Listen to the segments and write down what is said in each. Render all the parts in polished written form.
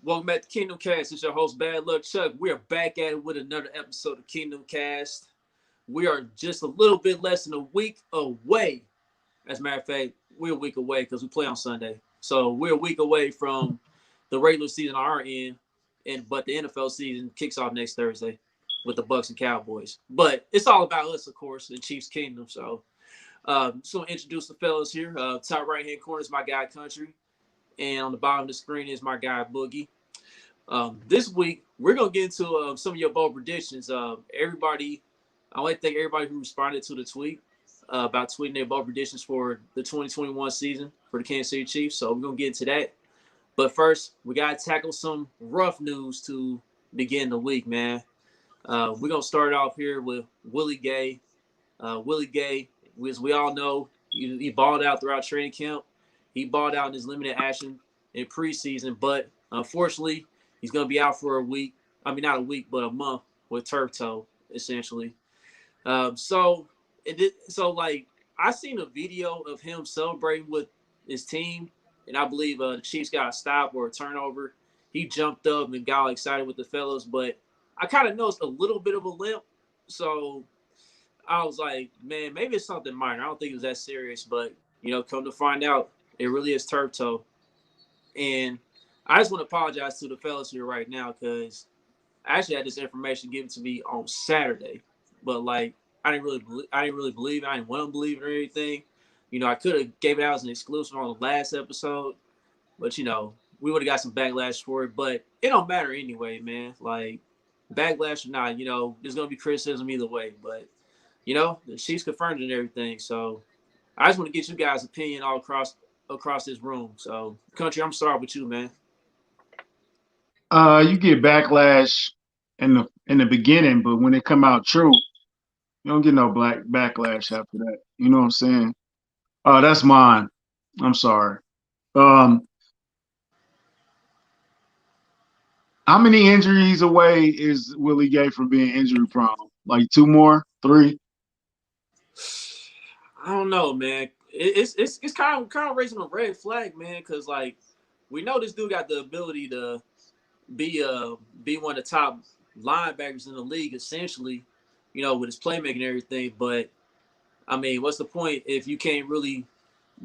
Welcome back to Kingdom Cast. It's your host, Bad Luck Chuck. We are back at it with another episode of Kingdom Cast. We are just a little bit less than a week away. As a matter of fact, we're a week away because we play on Sunday. So we're a week away from the regular season on our end, but the NFL season kicks off next Thursday with the Bucks and Cowboys. But it's all about us, of course, in Chiefs Kingdom. So just want to introduce the fellas here. Top right hand corner is my guy Country, and on the bottom of the screen is my guy Boogie. This week, we're going to get into some of your bold predictions. I want to thank everybody who responded to the tweet about tweeting their bold predictions for the 2021 season for the Kansas City Chiefs. So we're going to get into that. But first, we got to tackle some rough news to begin the week, man. We're going to start off here with Willie Gay. Willie Gay, as we all know, he balled out throughout training camp. He balled out in his limited action in preseason, but unfortunately, he's going to be out for a week. I mean, not a week, but a month with turf toe, essentially. So I seen a video of him celebrating with his team, and I believe the Chiefs got a stop or a turnover. He jumped up and got all excited with the fellas, but I kind of noticed a little bit of a limp. So I was like, man, maybe it's something minor. I don't think it was that serious, but, come to find out, it really is turf toe. And I just want to apologize to the fellas here right now because I actually had this information given to me on Saturday, but I didn't really believe it. I didn't want to believe it or anything. I could have gave it out as an exclusive on the last episode, but we would have got some backlash for it. But it don't matter anyway, man. Like backlash or not, there's gonna be criticism either way. But the Chiefs confirmed and everything. So I just want to get you guys' opinion all across this room. So Country, I'm sorry with you, man. You get backlash in the beginning, but when it come out true, you don't get no black backlash after that. You know what I'm saying? That's mine. I'm sorry. Um, how many injuries away is Willie Gay from being injury prone? Like two more, three? I don't know, man. It's kind of raising a red flag, man, because we know this dude got the ability to be one of the top linebackers in the league, essentially, with his playmaking and everything. But I mean, what's the point if you can't really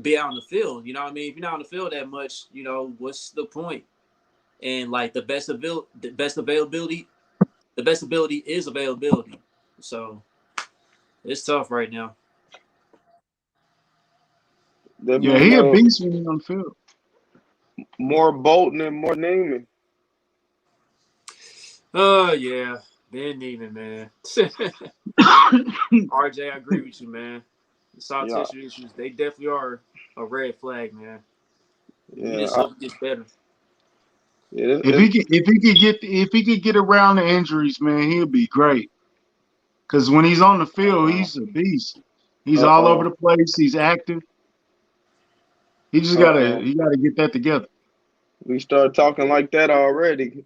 be out on the field? You know what I mean? If you're not on the field that much, what's the point? And the best ability is availability. So it's tough right now. They've Yeah, been he a beast when he's on the field. more Bolton and more Neiman. Oh yeah, Ben Neiman, man. RJ, I agree with you, man. The soft Yeah, tissue issues, they definitely are a red flag, man. We yeah, just hope it gets better. yeah. If he could get around the injuries, man, he'll be great. Because when he's on the field, Uh, he's a beast. He's all over oh, the place. He's active. He just gotta oh. he gotta get that together. We start talking like that already.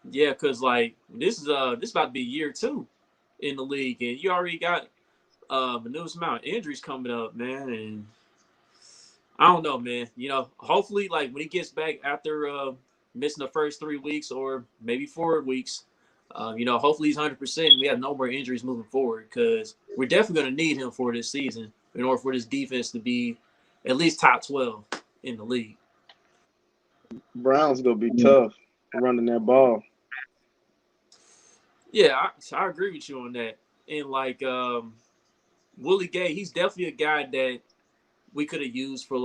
Yeah, because this about to be year two in the league, and you already got the newest amount of injuries coming up, man. And I don't know, man. Hopefully, when he gets back after missing the first 3 weeks or maybe 4 weeks, hopefully he's 100%. We have no more injuries moving forward because we're definitely going to need him for this season in order for this defense to be at least top 12 in the league. Brown's gonna be Yeah. tough running that ball. Yeah, I agree with you on that. And Willie Gay, he's definitely a guy that we could have used for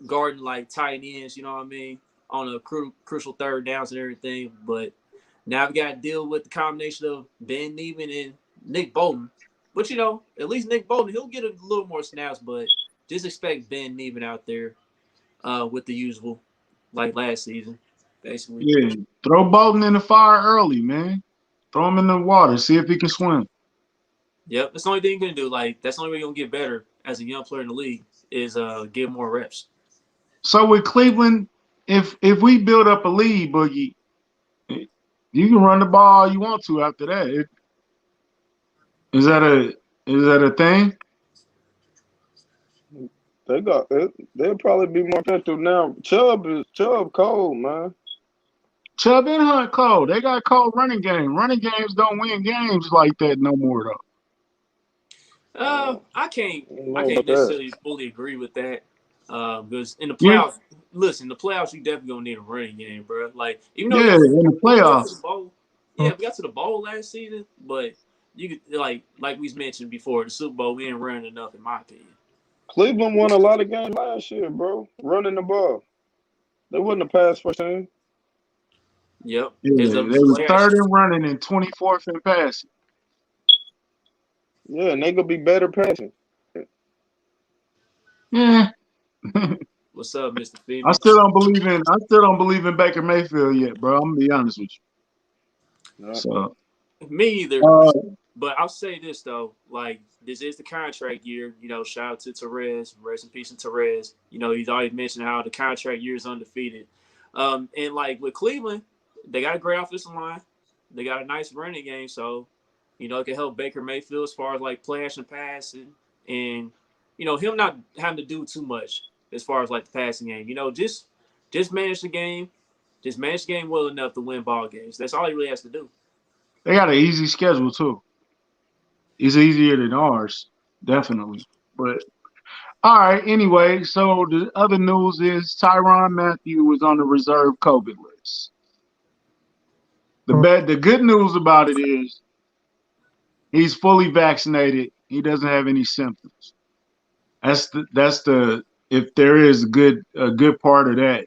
guarding tight ends. You know what I mean, on a crucial third downs and everything. But now we got to deal with the combination of Ben Neiman and Nick Bolton. But at least Nick Bolton, he'll get a little more snaps. But just expect Ben Neiman out there with the usual, like last season, basically. Yeah. Throw Bolton in the fire early, man. Throw him in the water. See if he can swim. Yep, that's the only thing you can do. That's the only way you're gonna get better as a young player in the league is get more reps. So with Cleveland, if we build up a lead, Boogie, you can run the ball all you want to after that. Is that a thing? They'll probably be more effective now. Chubb cold, man. Chubb and Hunt cold. They got cold running game. Running games don't win games like that no more though. I I don't know can't about that. necessarily fully agree with that. Because in the Yeah, playoffs, listen, the playoffs you definitely gonna need a running game, bro. Like even though yeah, in the we got to the playoffs. bowl, yeah, we got to the bowl last season, but you could like we mentioned before, the Super Bowl we ain't running enough in my opinion. Cleveland won a lot of games last year, bro. Running the ball. They wasn't a pass first team. Yep, Yeah, as of they was last third year. in running and 24th in passing. Yeah, and they gonna be better passing. Yeah. What's up, Mister I still Phoenix? don't believe in I still don't believe in Baker Mayfield yet, bro. I'm gonna be honest with you. Nah. So Me either. uh But I'll say this though, like this is the contract year. You know, shout out to Therese, rest in peace to Therese. You know, he's always mentioned how the contract year is undefeated. And like with Cleveland, they got a great offensive line. They got a nice running game, so you know it can help Baker Mayfield as far as like flash and passing, and you know him not having to do too much as far as like the passing game. You know, just manage the game, just manage the game well enough to win ball games. That's all he really has to do. they got an easy schedule too. It's easier than ours, definitely. But all right, anyway, so the other news is Tyrann Mathieu was on the reserve COVID list. The good news about it is he's fully vaccinated. He doesn't have any symptoms. That's the if there is a good part of that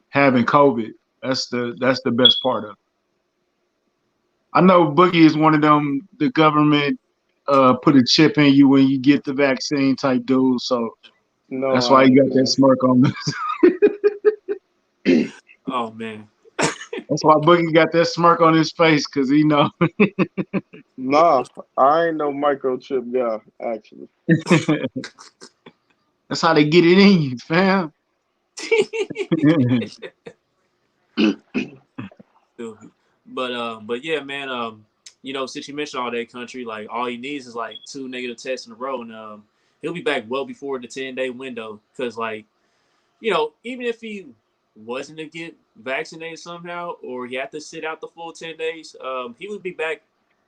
having COVID. That's the best part of it. I know Boogie is one of them. The government put a chip in you when you get the vaccine type dude. So No, that's why I he ain't, got that man. smirk on. Oh man. That's why Boogie got that smirk on his face because he know. Nah, I ain't no microchip guy, actually. That's how they get it in you, fam. But yeah, man. You know, since you mentioned all that country, like all he needs is like two negative tests in a row, and he'll be back well before the 10-day window. Because like you know, even if he wasn't to get vaccinated somehow, or he had to sit out the full 10 days, he would be back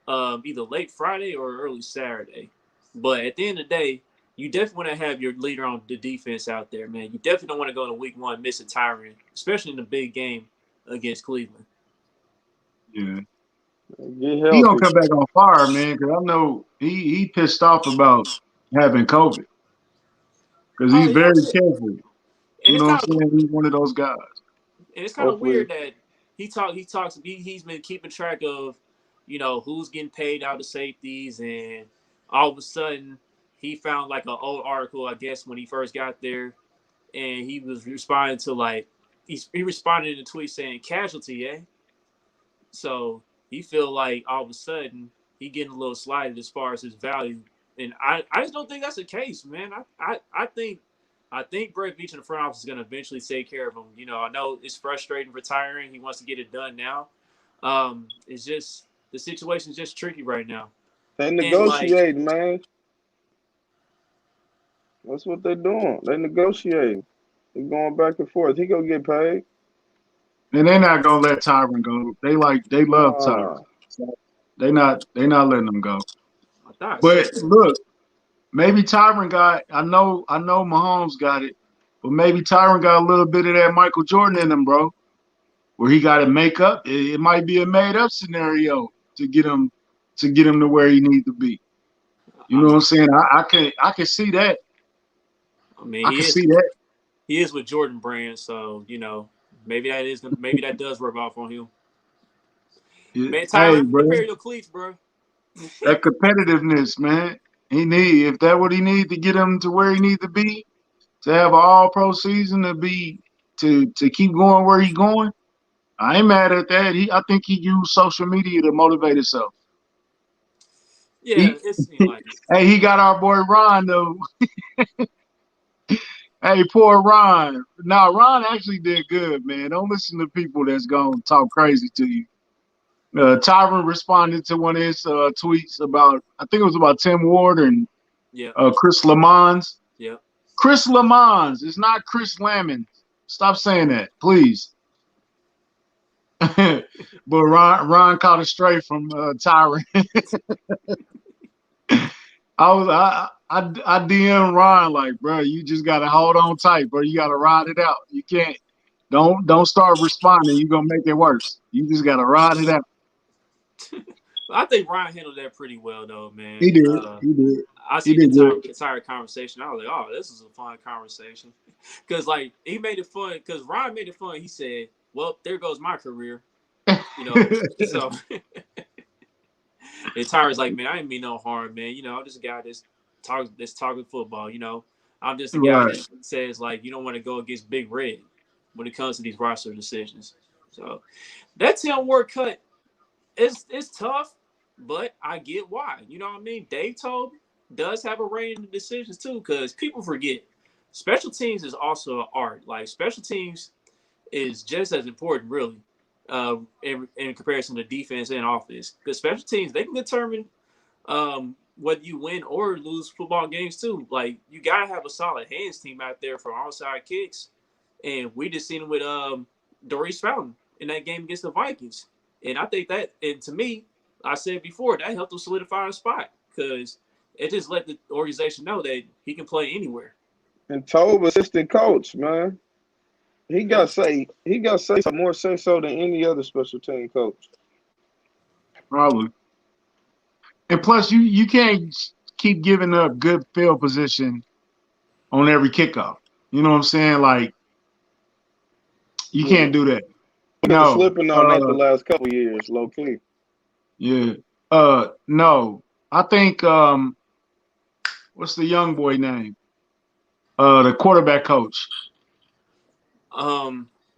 either late Friday or early Saturday. But at the end of the day, you definitely want to have your leader on the defense out there, man. You definitely don't want to go to week one missing Tyrann, especially in the big game against Cleveland. Yeah, Get he gonna healthy. come back on fire, man. Because I know he pissed off about having COVID because Oh he's yeah, very careful. and You it's know what I'm kind of saying? He's one of those guys. weird Hopefully, that he's been keeping track of, you know, who's getting paid out of safeties, and all of a sudden he found like an old article, I guess, when he first got there, and he was responding to like he responded in a tweet saying casualty, eh? So he feel like all of a sudden he getting a little slighted as far as his value, and I just don't think that's the case, man. I think Brett Beach in the front office is going to eventually take care of him. You know, I know it's frustrating retiring. He wants to get it done now. It's just the situation is just tricky right now, they and like negotiating, man. That's what they're doing. They negotiating. They going back and forth. He gonna get paid. And they're not gonna let Tyron go. They love Tyron. Nah, So they not letting him go. I thought I said But that. look, maybe Tyron got I know Mahomes got it, but maybe Tyron got a little bit of that Michael Jordan in him, bro. Where he got to make up. It might be a made up scenario to get him to where he needs to be. You I know what mean, I'm saying? I can see that. I mean, I can see that. he is with Jordan Brand, so you know maybe that does rub off on him. Man, Hey, Tyron, bro, prepare your cleats, bro. that competitiveness, man. If that what he need to get him to where he need to be, to have an all pro season to keep going where he going. I ain't mad at that. I think he used social media to motivate himself. Yeah, He it seemed like it. hey, he got our boy Ron though. Hey, poor Ron. Now Ron actually did good, man. Don't listen to people that's gonna talk crazy to you. Tyron responded to one of his tweets about I think it was about Tim Ward and Yeah, Chris Lamons. yeah. Chris Lamons. It's not Chris Lamons. Stop saying that, please. But Ron caught a stray from Tyrann. I DM Ron like, bro, you just gotta hold on tight, bro. You gotta ride it out. You can't don't start responding. You're gonna make it worse. You just gotta ride it out. I think Ryan handled that pretty well, though, man. He did. He did. I He seen the did entire conversation. I was like, oh, this is a fun conversation. Because, like, he made it fun. Because Ryan made it fun. He said, well, there goes my career. You know, so. And Tyrann's like, man, I didn't mean no harm, man. You know, I'm just a guy that's talking football. You know, I'm just a guy that says, like, you don't want to go against Big Red when it comes to these roster decisions. So that 10-word cut is tough, but I get why. You know what I mean? Dave Tobe does have a range of decisions too, because people forget special teams is also an art. Like, special teams is just as important, really. In comparison to defense and offense, because special teams, they can determine whether you win or lose football games too. Like, you gotta have a solid hands team out there for onside kicks, and we just seen it with Doris Fountain in that game against the Vikings. And I think that, and to me, I said before, that helped him solidify a spot, because it just let the organization know that he can play anywhere. And Tobe, assistant coach, man. He got say more say so than any other special team coach. Probably. And plus, you can't keep giving up good field position on every kickoff. You know what I'm saying? Like, you can't do that. No, slipping on that the last couple of years, low key. Yeah. No. I think what's the young boy name? The quarterback coach.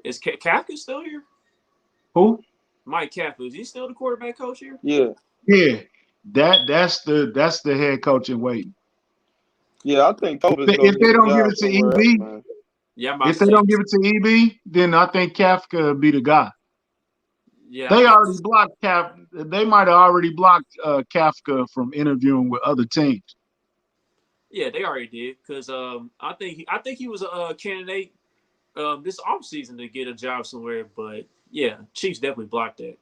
Is Kafka still here? Who? Mike Kafka. Is he still the quarterback coach here? Yeah. Yeah. That's the head coach in waiting. Yeah, I think if they don't give it to EB, if they don't give it to EB, then I think Kafka will be the guy. Yeah, they already blocked They might have already blocked Kafka from interviewing with other teams. Yeah, they already did, because I think he was a candidate this offseason to get a job somewhere, but yeah, Chiefs definitely blocked that.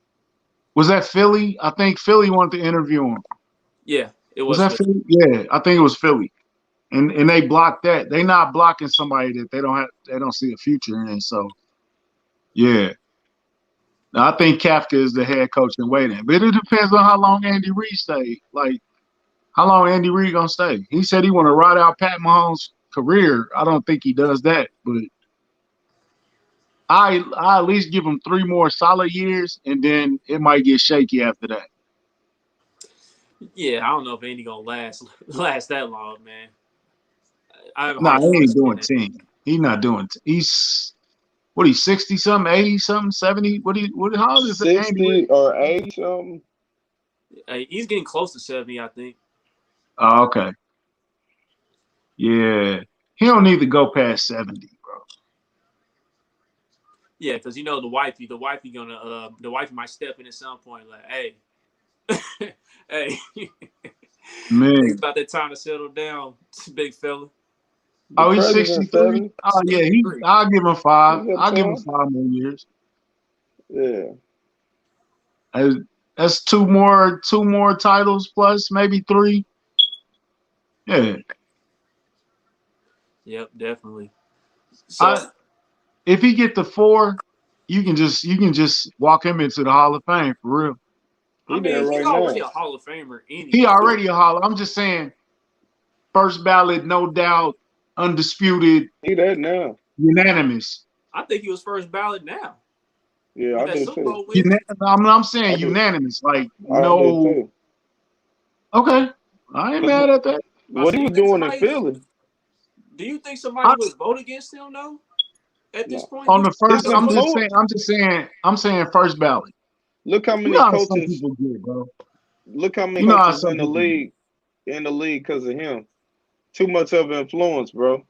Was that Philly? I think Philly wanted to interview him. Yeah, it was. Was that Philly? Yeah, I think it was Philly, and they blocked that. They not blocking somebody that they don't see a future in. So, yeah, now, I think Kafka is the head coach in waiting, but it depends on how long Andy Reid stay. Like, how long Andy Reid gonna stay? He said he want to ride out Pat Mahomes' career. I don't think he does that, but I at least give him 3 more solid years, and then it might get shaky after that. Yeah, I don't know if Andy gonna last that long, man. He ain't doing 10. He's not doing. He's 60 something, 80 something, 70. How old is 60 Andy? or 80 something? He's getting close to 70, I think. Oh, okay. Yeah, he don't need to go past 70, bro. Yeah, because the wifey might step in at some point, like, hey, hey, man, it's about that time to settle down, big fella. Oh, he's 63. Oh yeah, I'll give him 5. I'll give him 5 more years. Yeah, that's two more titles plus maybe 3. Yeah. Yep, definitely. So if he get to 4, you can just walk him into the Hall of Fame for real. He's already a Hall of Famer anyway. He already a Hall. I'm just saying, first ballot, no doubt, undisputed. He that now. Unanimous. I think he was first ballot now. Yeah, I do too. I'm saying unanimous. Like, no. Okay. I ain't mad at that. What he was doing in Philly? Do you think somebody would vote against him though? At this point, on the first, I'm saying first ballot. Look how many coaches people get, bro. Look how many coaches in the league because of him. Too much of influence, bro.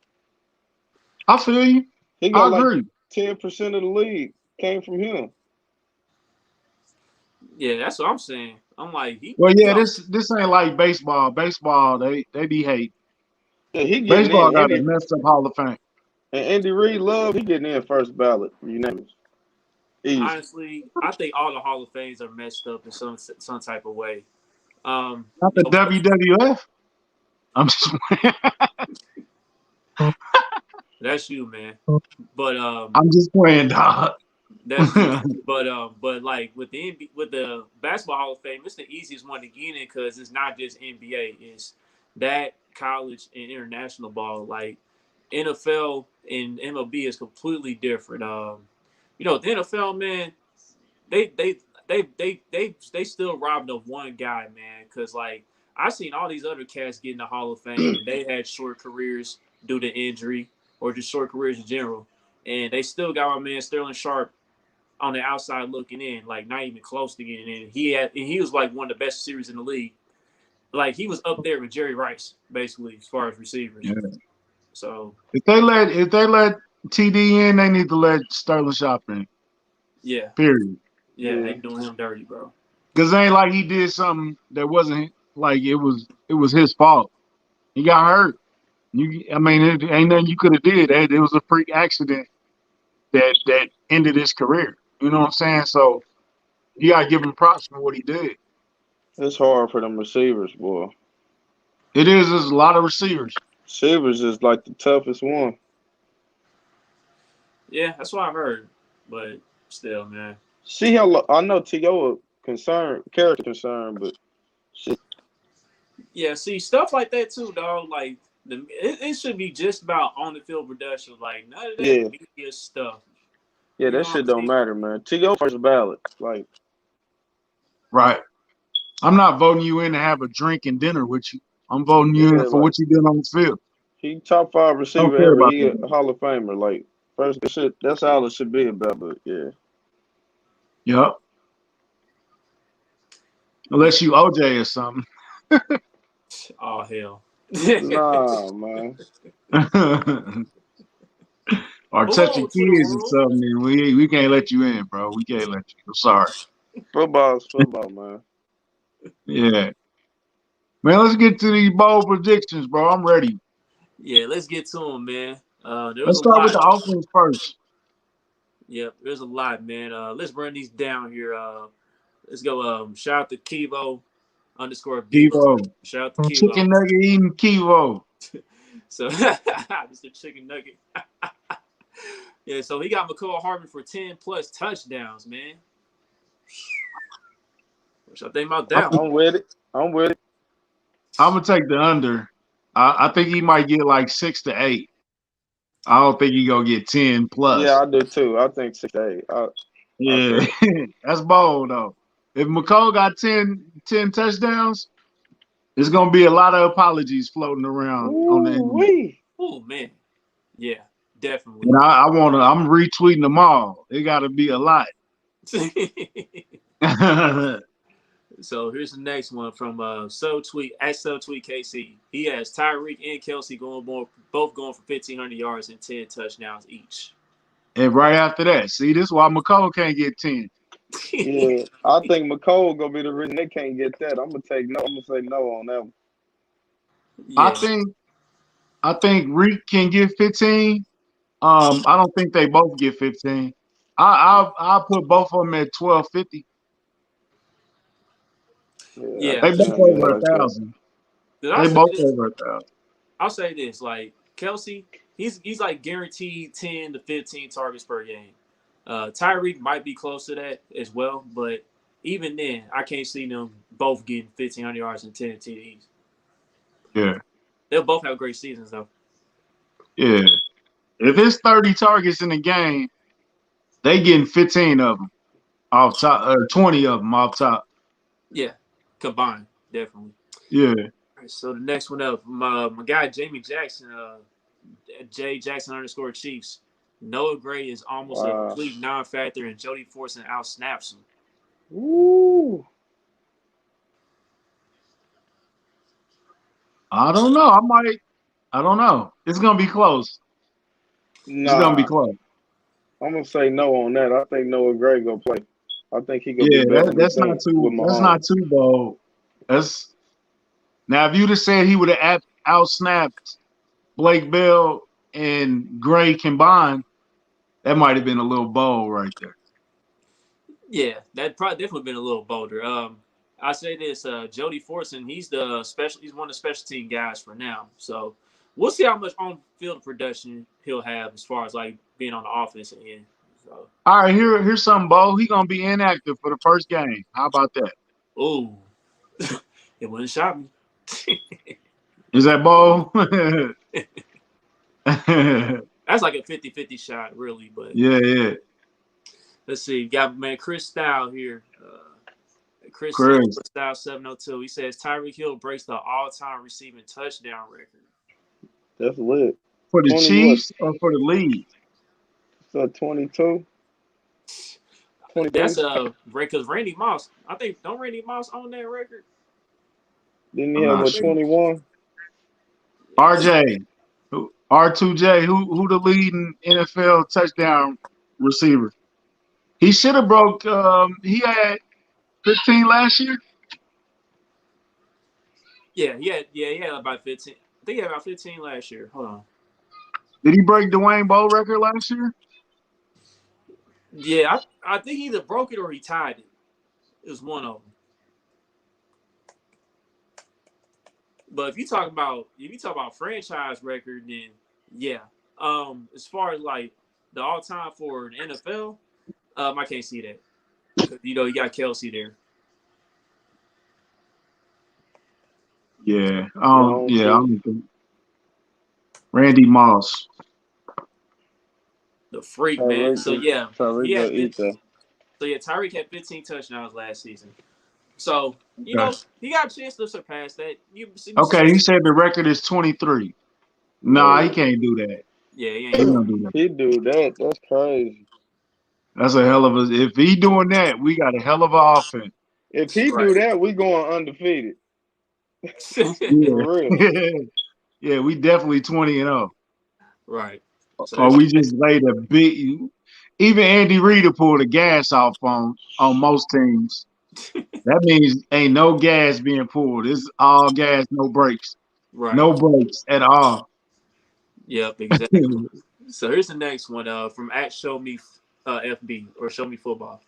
I feel you. He got like 10% of the league came from him. Yeah, that's what I'm saying. I'm like, this ain't like baseball. Baseball, they be hate. Yeah, he getting Baseball in. got a messed up Hall of Fame. And Andy Reid he getting in first ballot. Unanimous. Easy. Honestly, I think all the Hall of Fames are messed up in some type of way. Not the WWF. I'm just that's you, man. But I'm just playing, dog. that's you. But like with the Basketball Hall of Fame, it's the easiest one to get in because it's not just NBA. It's that college and international ball. Like NFL and MLB is completely different. The NFL, man, they still robbed of one guy, man. Because like I've seen all these other cats get in the Hall of Fame, and they had short careers due to injury or just short careers in general, and they still got my man Sterling Sharp on the outside looking in, like not even close to getting in. He was like one of the best receivers in the league. Like he was up there with Jerry Rice, basically, as far as receivers. Yeah. So if they let TD in, they need to let Sterling Sharp in. Yeah. Period. Yeah, they doing him dirty, bro. Because it ain't like he did something that wasn't like it was his fault. He got hurt. It ain't nothing you could have did. It was a freak accident that ended his career. You know what I'm saying? So you gotta give him props for what he did. It's hard for them receivers, boy. It is. There's a lot of receivers. Receivers is like the toughest one. Yeah, that's what I heard. But still, man. See how I know T.O. character concern, but shit. Yeah, see stuff like that too, dog. Like it should be just about on the field production. Like none of that media stuff. Yeah, that shit don't matter, man. T.O. first ballot, like. Right. I'm not voting you in to have a drink and dinner with you. I'm voting you in for what you did on the field. He top 5 receiver ever. He a Hall of Famer. Like first, that's all it should be about. But yeah. Yep. Unless you OJ or something. Oh hell. Nah, man. Or touching kids or something, and we can't let you in, bro. We can't let you. I'm sorry. Football's football, man. Yeah. Man, let's get to these bold predictions, bro. I'm ready. Yeah, let's get to them, man. Let's start with the offense first. Yep, there's a lot, man. Let's run these down here. Let's go. Shout out to Kivo _Bevo. Shout out to Kivo. Chicken nugget eating Kivo. So Mr. Chicken Nugget. Yeah, so he got McCall Hardman for 10+ touchdowns, man. What y'all think about that? I'm with it. I'm gonna take the under. I think he might get like 6 to 8. I don't think he gonna get 10+. Yeah, I do too. I think 6 to 8. Yeah, that's bold though. If McCall got 10 touchdowns, there's gonna be a lot of apologies floating around on the internet. Oh man, yeah, definitely. And I'm retweeting them all. It got to be a lot. So here's the next one from SoTweet KC. He has Tyreek and Kelsey both going for 1,500 yards and 10 touchdowns each. And right after that, see, this is why McCall can't get 10. Yeah, I think McCall gonna be the reason they can't get that. I'm gonna say no on that one. Yeah. I think Reek can get 15. I don't think they both get 15. I'll put both of them at 1,250. Yeah, they both over 1,000. They both over 1,000. I'll say this: like Kelsey, he's like guaranteed 10 to 15 targets per game. Tyreek might be close to that as well, but even then, I can't see them both getting 1,500 yards and 10 TDs. Yeah, they'll both have great seasons though. Yeah, if it's 30 targets in a game, they getting 15 of them off top, or 20 of them off top. Yeah, combined, definitely. Yeah. All right, so the next one up, my guy Jamie Jackson, J Jackson _Chiefs. Noah Gray is almost a complete non-factor, and Jody Fortson out-snaps him. Ooh. I don't know. I don't know. It's gonna be close. It's gonna be close. I'm gonna say no on that. I think Noah Gray gonna play. I think he gonna be better. That's not too bold. Now if you'd have said he would have out-snapped Blake Bell and Gray combined, that might have been a little bold right there. Yeah, that probably definitely been a little bolder. I say this, Jody Fortson, he's one of the special team guys for now. So we'll see how much on field production he'll have as far as like being on the offensive end. So. All right, here's something, Bo. He's gonna be inactive for the first game. How about that? Ooh, it wouldn't shock me. Is that Bo? That's like a 50-50 shot, really. But yeah. Let's see. You got man Chris Style here. Chris Style 702. He says Tyreek Hill breaks the all-time receiving touchdown record. That's lit. For the Chiefs or for the league? So 22. That's because Randy Moss. I think don't Randy Moss own that record? Didn't he have a 21? RJ, R2J, who the leading NFL touchdown receiver? He should have broke. He had 15 last year. Yeah, he had about 15. I think he had about 15 last year. Hold on. Did he break Dwayne Bowe record last year? Yeah, I think he either broke it or he tied it. It was one of them. But if you talk about franchise record, then yeah. As far as like the all time for an NFL, I can't see that. You know, you got Kelsey there. Yeah. I'm Randy Moss. The freak, man. So yeah. Tyreek had 15 touchdowns last season. So, you know, he got a chance to surpass that. Okay, he said the record is 23. Nah, he can't do that. Yeah, he ain't gonna do that. He do that. That's crazy. That's a hell of a. If he doing that, we got a hell of an offense. If he do that, we going undefeated. For real. Yeah, we definitely 20-0. Right. So or we just laid a big. Even Andy Reid will pull the gas off on most teams. That means ain't no gas being pulled. It's all gas, no brakes. Right. No brakes at all. Yep, exactly. So here's the next one from @ShowMeFB or Show Me Football.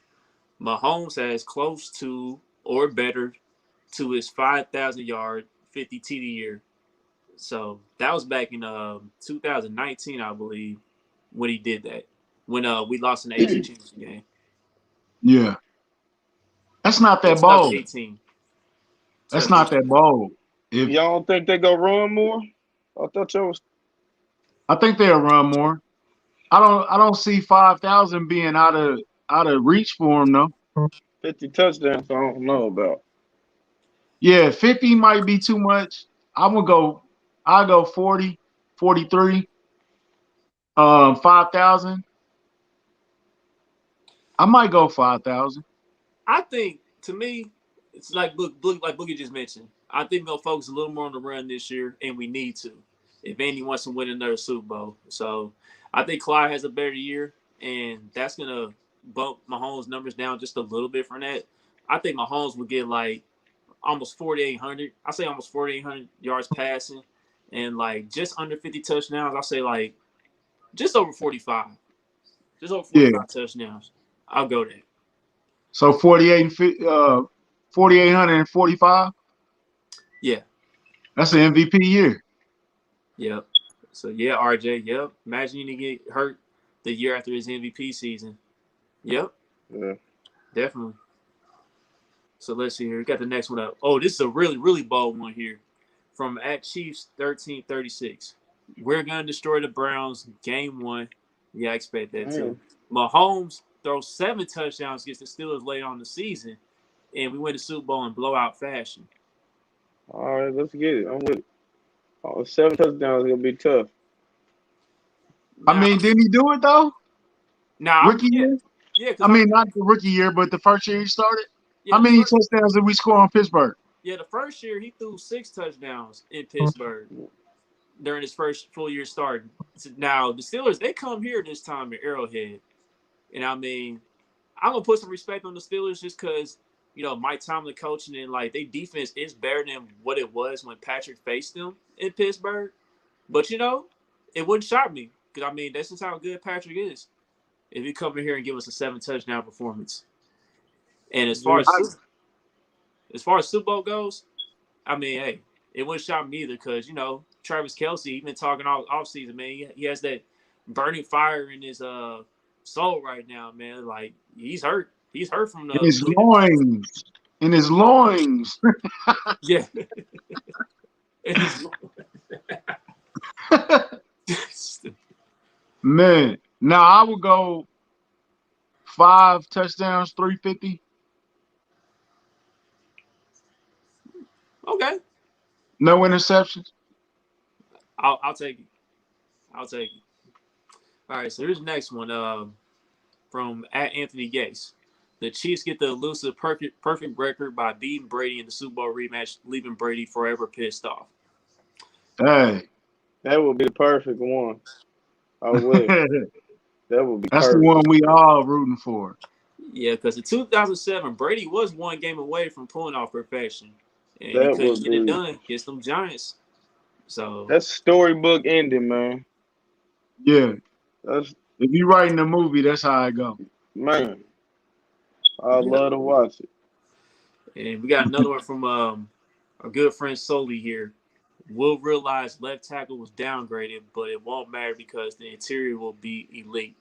Mahomes has close to or better to his 5,000 yard 50 TD year. So that was back in 2019, I believe, when he did that. When we lost in the AFC Championship game. Yeah. That's not that bold. 18. That's not that bold. Y'all don't think they go run more? I think they'll run more. I don't see 5,000 being out of reach for him though. 50 touchdowns, I don't know about. Yeah, 50 might be too much. I'll go 40, 43. 5,000. I might go 5,000. I think, to me, it's like Boogie just mentioned. I think we'll focus a little more on the run this year, and we need to if Andy wants to win another Super Bowl. So I think Clyde has a better year, and that's going to bump Mahomes' numbers down just a little bit from that. I think Mahomes will get like almost 4,800. I say almost 4,800 yards passing and like just under 50 touchdowns. I say like just over 45. Just over 45 touchdowns. I'll go there. So 4,845? Yeah. That's an MVP year. Yep. So, yeah, RJ, yep. Imagine you get hurt the year after his MVP season. Yep. Yeah. Definitely. So, let's see here. We got the next one up. Oh, this is a really, really bold one here. From @Chiefs1336. We're going to destroy the Browns game 1. Yeah, I expect that too. Mahomes throws 7 touchdowns against the Steelers late on the season, and we win the Super Bowl in blowout fashion. All right, let's get it. I'm with it. 7 touchdowns is going to be tough. I mean, didn't he do it, though? Rookie year? Yeah. I mean, not the rookie year, but the first year he started? How many touchdowns did we score on Pittsburgh? Yeah, the first year he threw 6 touchdowns in Pittsburgh during his first full year starting. Now, the Steelers, they come here this time at Arrowhead. And, I mean, I'm going to put some respect on the Steelers just because, you know, Mike Tomlin coaching and, like, their defense is better than what it was when Patrick faced them in Pittsburgh. But it wouldn't shock me because I mean that's just how good Patrick is. If he come in here and give us a 7 touchdown performance, and as far as Super Bowl goes, I mean, hey, it wouldn't shock me either because Travis Kelce, he's been talking all offseason, man. He has that burning fire in his soul right now, man. Like he's hurt. He's hurt from the in his loins. Yeah. Man, now I would go 5 touchdowns, 350. Okay. No interceptions. I'll take it. I'll take it. All right, so here's the next one. From @Anthony Gase. The Chiefs get the elusive perfect record by beating Brady in the Super Bowl rematch, leaving Brady forever pissed off. Hey, that would be the perfect one. I wish. That would be. That's perfect. The one we all rooting for. Yeah, because in 2007, Brady was 1 game away from pulling off perfection, and that he couldn't get it done against them Giants. So that's storybook ending, man. Yeah, if you writing a movie, that's how it go. Man, I love to watch it. And we got another one from our good friend Soli here. Will realize left tackle was downgraded, but it won't matter because the interior will be elite.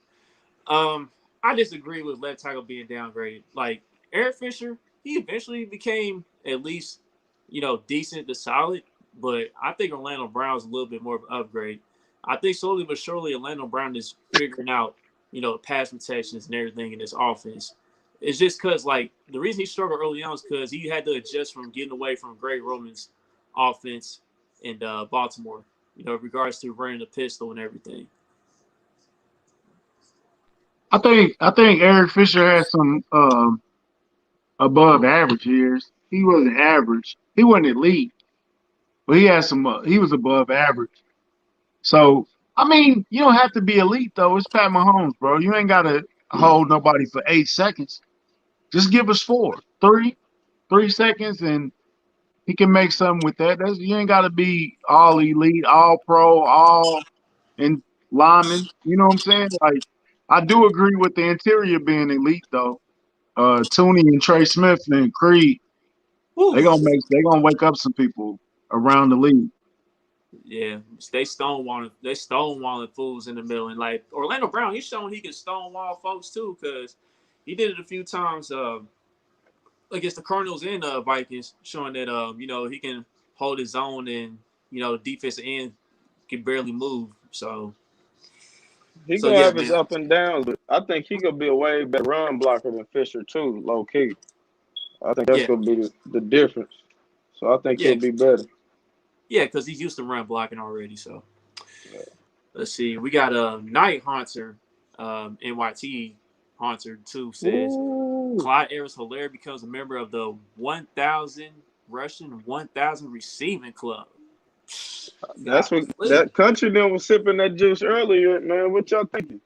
I disagree with left tackle being downgraded. Like Eric Fisher, he eventually became at least, decent to solid, but I think Orlando Brown's a little bit more of an upgrade. I think slowly but surely Orlando Brown is figuring out, pass protections and everything in this offense. It's just because, the reason he struggled early on is because he had to adjust from getting away from Greg Roman's offense in Baltimore, in regards to running the pistol and everything. I think Eric Fisher had some above average years. He wasn't average. He wasn't elite, but he had some. He was above average. So I mean, you don't have to be elite though. It's Pat Mahomes, bro. You ain't gotta hold nobody for 8 seconds. Just give us 4, 3 seconds, and he can make something with that. You ain't gotta be all elite, all pro, all and lineman. You know what I'm saying? Like I do agree with the interior being elite though. Tooney and Trey Smith and Creed, they gonna wake up some people around the league. Yeah, they stonewalling fools in the middle, and Orlando Brown, he's showing he can stonewall folks too, because he did it a few times against the Cardinals and Vikings, showing that he can hold his own, and the defensive end can barely move. So he gonna have his up and downs, but I think he gonna be a way better run blocker than Fisher too, low key. I think that's gonna be the difference. So I think he'll be better. Yeah, because he's used to run blocking already. So let's see. We got a Night Haunter, NYT Haunter 2 says Clyde Edwards-Helaire becomes a member of the 1,000 rushing, 1,000 receiving club. That's what that country then was sipping that juice earlier, man. What y'all thinking?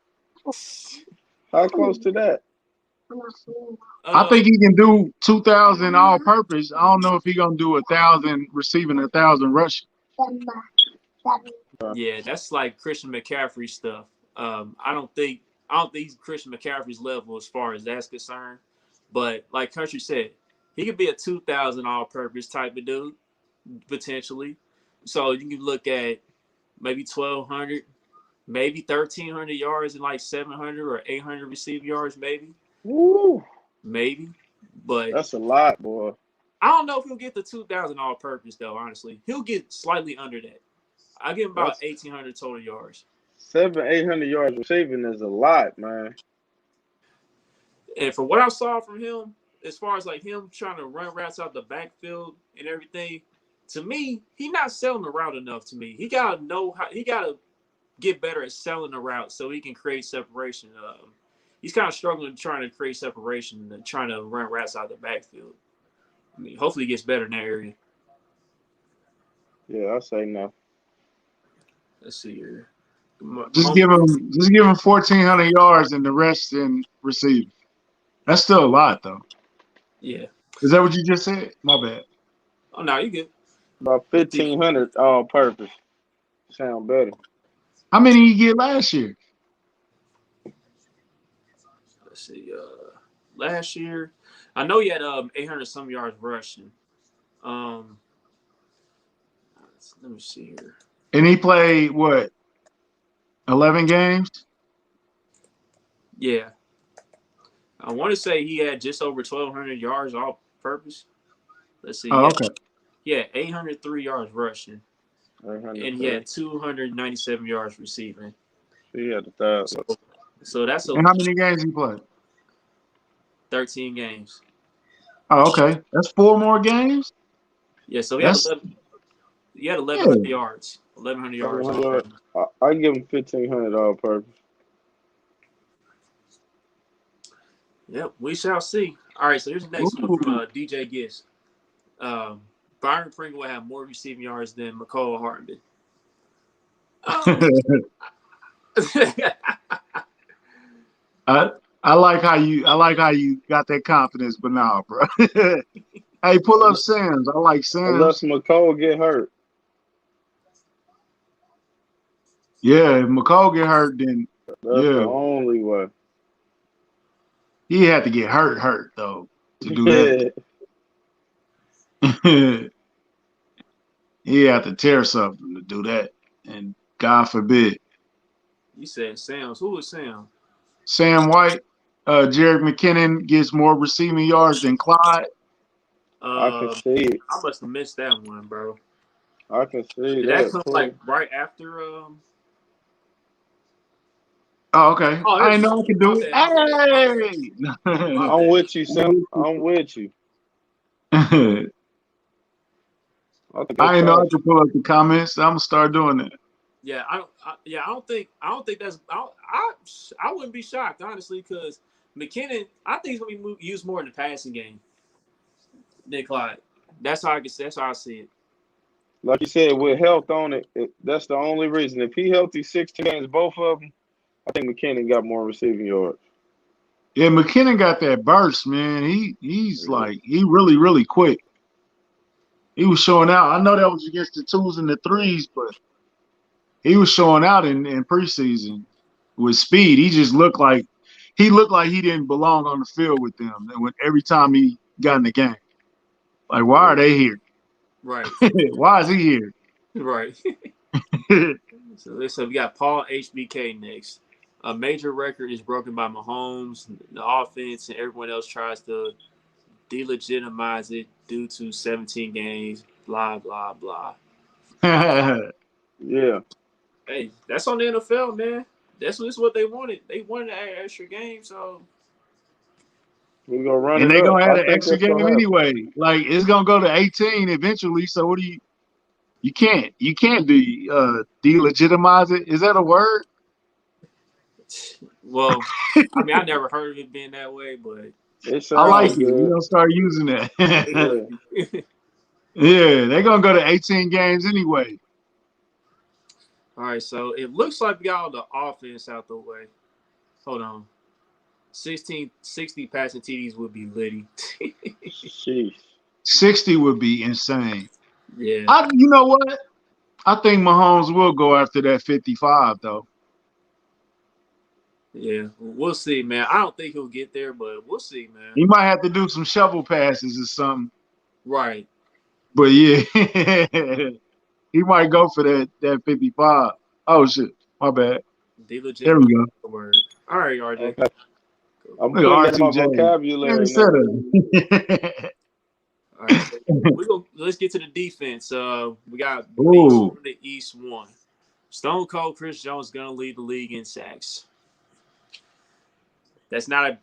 How close to that? I think he can do 2,000 all purpose. I don't know if he's gonna do 1,000 receiving, 1,000 rushing. Yeah, that's like Christian McCaffrey stuff. I don't think he's Christian McCaffrey's level as far as that's concerned. But like Country said, he could be a 2,000 all purpose type of dude, potentially. So you can look at maybe 1,200, maybe 1,300 yards and 700 or 800 receiving yards, maybe. Woo. Maybe, but that's a lot, boy. I don't know if he'll get the 2,000 all purpose though. Honestly, he'll get slightly under that. I give him about 1,800 total yards. 800 yards receiving is a lot, man. And for what I saw from him, as far as him trying to run routes out the backfield and everything, to me, he's not selling the route enough. To me, he gotta know how. He gotta get better at selling the route so he can create separation. He's kind of struggling trying to create separation and trying to run routes out of the backfield. I mean, hopefully he gets better in that area. Yeah, I say no. Let's see here. Just give him 1,400 yards and the rest in receiving. That's still a lot, though. Yeah. Is that what you just said? My bad. Oh no, you good. About 1,500 all purpose. sound better. How many he get last year? Let's see. Last year, I know he had 800 some yards rushing. Let me see here. And he played what? 11 games? Yeah. I want to say he had just over 1,200 yards all purpose. Let's see. Oh, okay. He had 803 yards rushing. And he had 297 yards receiving. He had 1,000. So that's and how many games he played? 13 games. Oh, okay. That's 4 more games? Yeah, so he had 1,100 yards. 1,100 yards. I give him 1,500 all purpose. Yep, we shall see. All right, so here's the next one from DJ Gist. Byron Pringle will have more receiving yards than McCall Hardman. I like how you got that confidence, but nah, bro. Hey, pull up Sam's. I like Sam's. Unless McCall get hurt. Yeah, if McCall get hurt, then that's the only way. He had to get hurt though to do that. He had to tear something to do that, and God forbid. You said Sam's. Who is Sam? Sam White. Jerick McKinnon gets more receiving yards than Clyde. I can see it. I must have missed that one, bro. I can see Did that come like right after? Oh, okay. I know I can do it. Hey! I'm with you, Sam. I'm with you. I know I can pull up the comments. I'm gonna start doing that. Yeah, I don't think that's. I wouldn't be shocked honestly because McKinnon. I think he's gonna be used more in the passing game than Clyde. That's how I see it. Like you said, with health on it, that's the only reason. If he healthy 16 games, both of them, I think McKinnon got more receiving yards. Yeah, McKinnon got that burst, man. He's like he really quick. He was showing out. I know that was against the 2s and the 3s, but he was showing out in preseason with speed. He just looked like he didn't belong on the field with them. And every time he got in the game, like, why are they here? Right. Why is he here? Right. So we got Paul HBK next. A major record is broken by Mahomes. The offense and everyone else tries to delegitimize it due to 17 games. Blah blah blah. Yeah. Hey, that's on the NFL, man. That's what they wanted. They wanted an extra game, so we're gonna run and it. They're gonna up. have an extra game anyway. Like it's gonna go to 18 eventually. So what do you can't delegitimize it? Is that a word? Well, I mean, I never heard of it being that way, but I like it. We're gonna start using that. Yeah, they're gonna go to 18 games anyway. All right, so it looks like we got all the offense out the way. Hold on. 60 passing TDs would be litty. 60 would be insane. Yeah. You know what? I think Mahomes will go after that 55, though. Yeah, we'll see, man. I don't think he'll get there, but we'll see, man. He might have to do some shovel passes or something. Right. But yeah, he might go for that 55. Oh shit, my bad. There we go. Word. All right, RJ. Okay. I'm putting that in my vocabulary now. All right, let's get to the defense. We got Beast from the East 1. Stone Cold Chris Jones is gonna lead the league in sacks. That's not a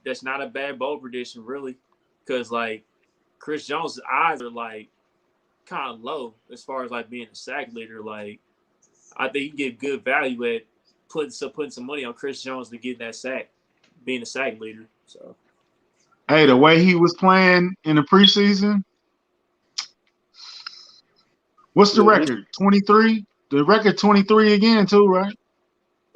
bad bold prediction, really, because like Chris Jones' eyes are like kind of low as far as like being a sack leader. Like I think you get good value at putting some money on Chris Jones to get that sack, being a sack leader. So, hey, the way he was playing in the preseason, what's the record? 23. The record 23 again too, right?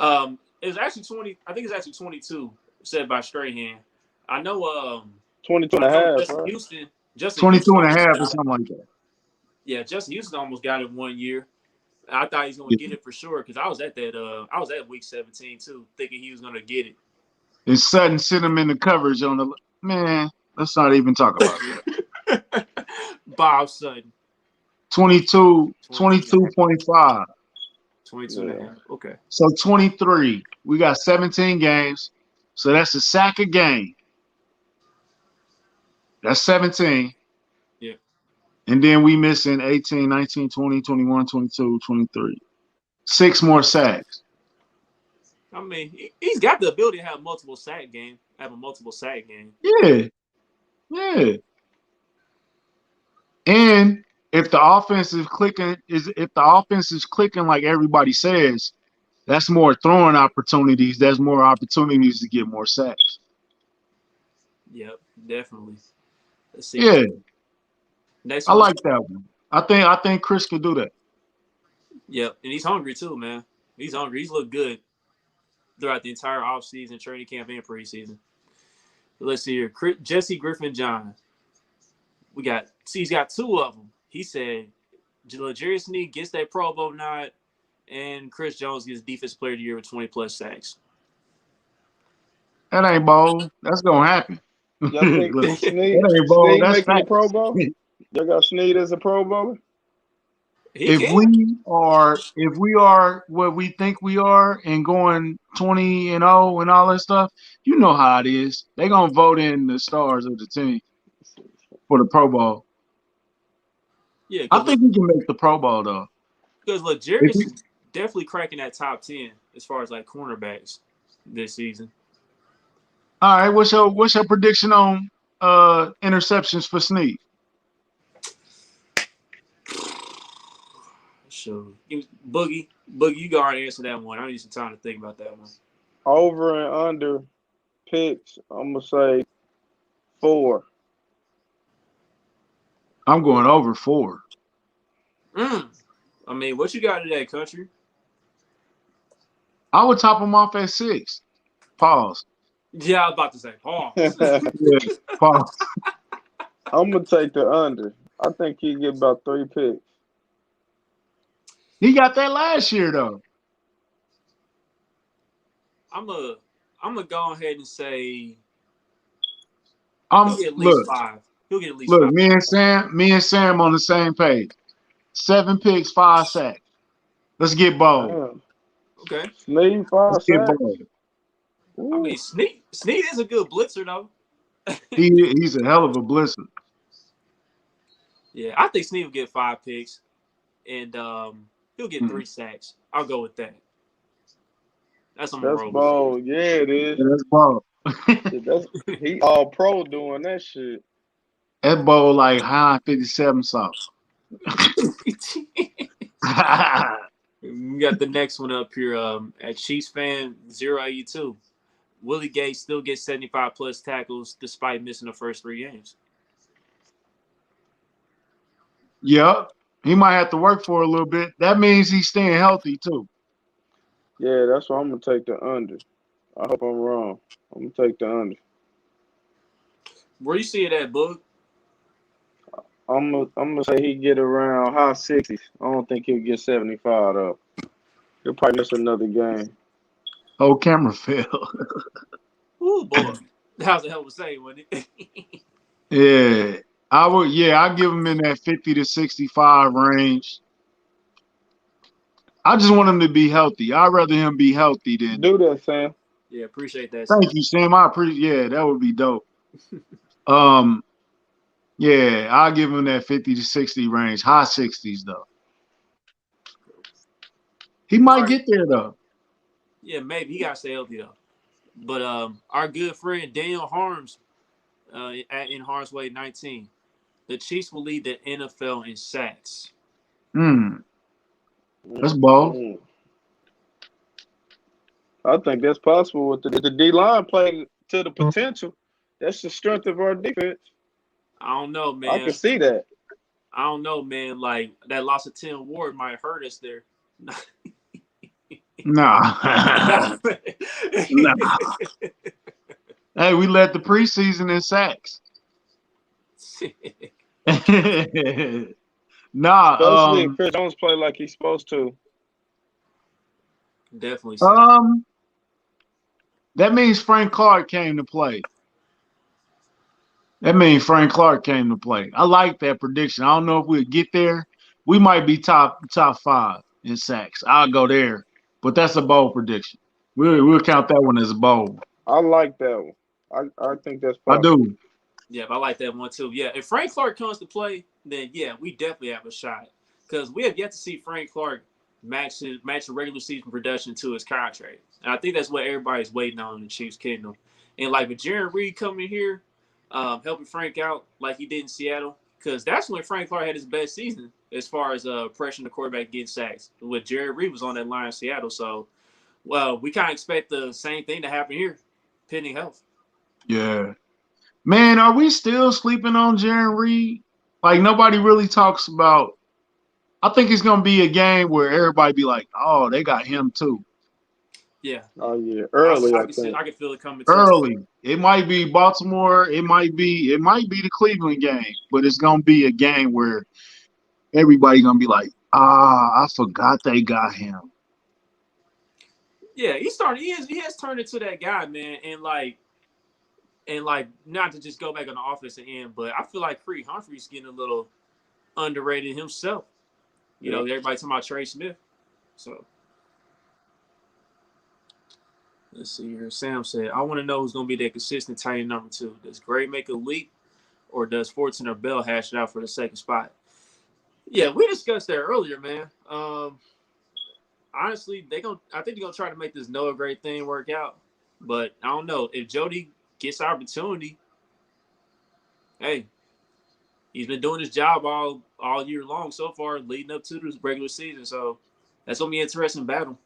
It was actually 20. I think it's actually 22. Said by Strahan. I know 22 and a half. Justin right? Houston. 22 and a half or something like that. Yeah, Justin Houston almost got it 1 year. I thought he was gonna get it for sure because I was at week 17 too, thinking he was gonna get it. And Sutton sent him in the coverage on the man. Let's not even talk about that. Bob Sutton. 22.5. 22.5. Okay. So 23. We got 17 games. So that's a sack a game. That's 17. Yeah. And then we missing 18, 19, 20, 21, 22, 23. 6 more sacks. I mean, he's got the ability to have a multiple sack game. Yeah. Yeah. And if the offense is clicking like everybody says, that's more throwing opportunities. There's more opportunities to get more sacks. Yep, definitely. Let's see. Yeah. Next I one. like that one. I think Chris can do that. Yep, and he's hungry too, man. He's hungry. He's looked good throughout the entire offseason, training camp, and preseason. Let's see here. Jesse Griffin-John. He's got 2 of them. He said L'Jarius Sneed gets that Pro Bowl nod, and Chris Jones gets Defensive Player of the Year with 20+ sacks. That ain't bold. That's gonna happen. Y'all think Sneed making the Pro Bowl? Y'all got Sneed as a Pro Bowler? If we are what we think we are and going 20-0 and all that stuff, you know how it is. They're gonna vote in the stars of the team for the Pro Bowl. Yeah, I think he can make the Pro Bowl though. Because L'Jarius is definitely cracking that top 10 as far as like cornerbacks this season. All right, what's your prediction on interceptions for Sneed? Sure. Boogie, you go ahead and answer that one. I need some time to think about that one. Over and under picks, I'm gonna say 4. I'm going over 4. I mean, what you got today, country? I would top him off at 6. Pause. Yeah, I was about to say pause. Yeah, pause. I'm gonna take the under. I think he get about 3 picks. He got that last year though. I'm gonna go ahead and say He'll get at least 5. He'll get at least 5. Look, me and Sam on the same page. 7 picks, 5 sacks. Let's get bold. Okay. Sneed 5 Let's sacks. get bold. I mean, Sneed is a good blitzer though. He's a hell of a blitzer. Yeah, I think Sneed will get 5 picks, and he'll get 3 sacks. I'll go with that. That's bold. Yeah, it is. Yeah, that's bold. He all pro doing that shit. That bowl like high 57 sauce. We got the next one up here at Chiefs fan 082. Willie Gay still gets 75+ tackles despite missing the first 3 games. Yep. He might have to work for a little bit. That means he's staying healthy too. Yeah, that's why I'm gonna take the under. I hope I'm wrong. I'm gonna take the under. Where you see it at, Boog? I'm gonna say he get around high 60s. I don't think he'll get 75 though. He'll probably miss another game. Oh, camera fell. Ooh, boy. That was a hell of a say, wasn't it? Yeah. I'll give him in that 50 to 65 range. I just want him to be healthy. I'd rather him be healthy than do that, Sam. Yeah, appreciate that. Thank you, Sam. I appreciate. Yeah, that would be dope. Yeah, I'll give him that 50 to 60 range. High 60s though. He might get there though. Yeah, maybe he got to stay healthy though. But our good friend Daniel Harms, in Harms Way 19, the Chiefs will lead the NFL in sacks. That's bold. I think that's possible with the D-line playing to the potential. That's the strength of our defense. I don't know, man. I can see that. I don't know, man. Like, that loss of Tim Ward might hurt us there. Nah. Hey, we led the preseason in sacks. Nah, Especially if Chris Jones play like he's supposed to. Definitely so. That means Frank Clark came to play. I like that prediction. I don't know if we'll get there. We might be top 5 in sacks. I'll go there, but that's a bold prediction. We'll count that one as a bold. I like that one. I think that's I possible. do. Yeah, I like that one too. Yeah, if Frank Clark comes to play, then yeah, we definitely have a shot. Because we have yet to see Frank Clark match a regular season production to his contract. And I think that's what everybody's waiting on in the Chiefs Kingdom. And like with Jarran Reed coming here, helping Frank out like he did in Seattle, because that's when Frank Clark had his best season as far as pressuring the quarterback getting sacks. With Jarran Reed was on that line in Seattle. So, well, we kind of expect the same thing to happen here, pending health. Yeah. Man, are we still sleeping on Jarran Reed? Like, nobody really talks about. I think it's going to be a game where everybody be like, oh, they got him too. Yeah. Oh, yeah. Early, I think. I can feel it coming too. Early. It might be Baltimore. It might be the Cleveland game, but it's going to be a game where everybody going to be like, I forgot they got him. Yeah, he has turned into that guy, man, and not to just go back on the offensive end, but I feel like Creed Humphrey's getting a little underrated himself. You know, everybody talking about Trey Smith. So let's see here. Sam said, I want to know who's going to be that consistent tight end number 2. Does Gray make a leap, or does Fortson or Bell hash it out for the second spot? Yeah, we discussed that earlier, man. Honestly, I think they're gonna try to make this Noah Gray thing work out. But I don't know. If Jody gets opportunity, hey, he's been doing his job all year long so far, leading up to this regular season. So that's gonna be an interesting battle.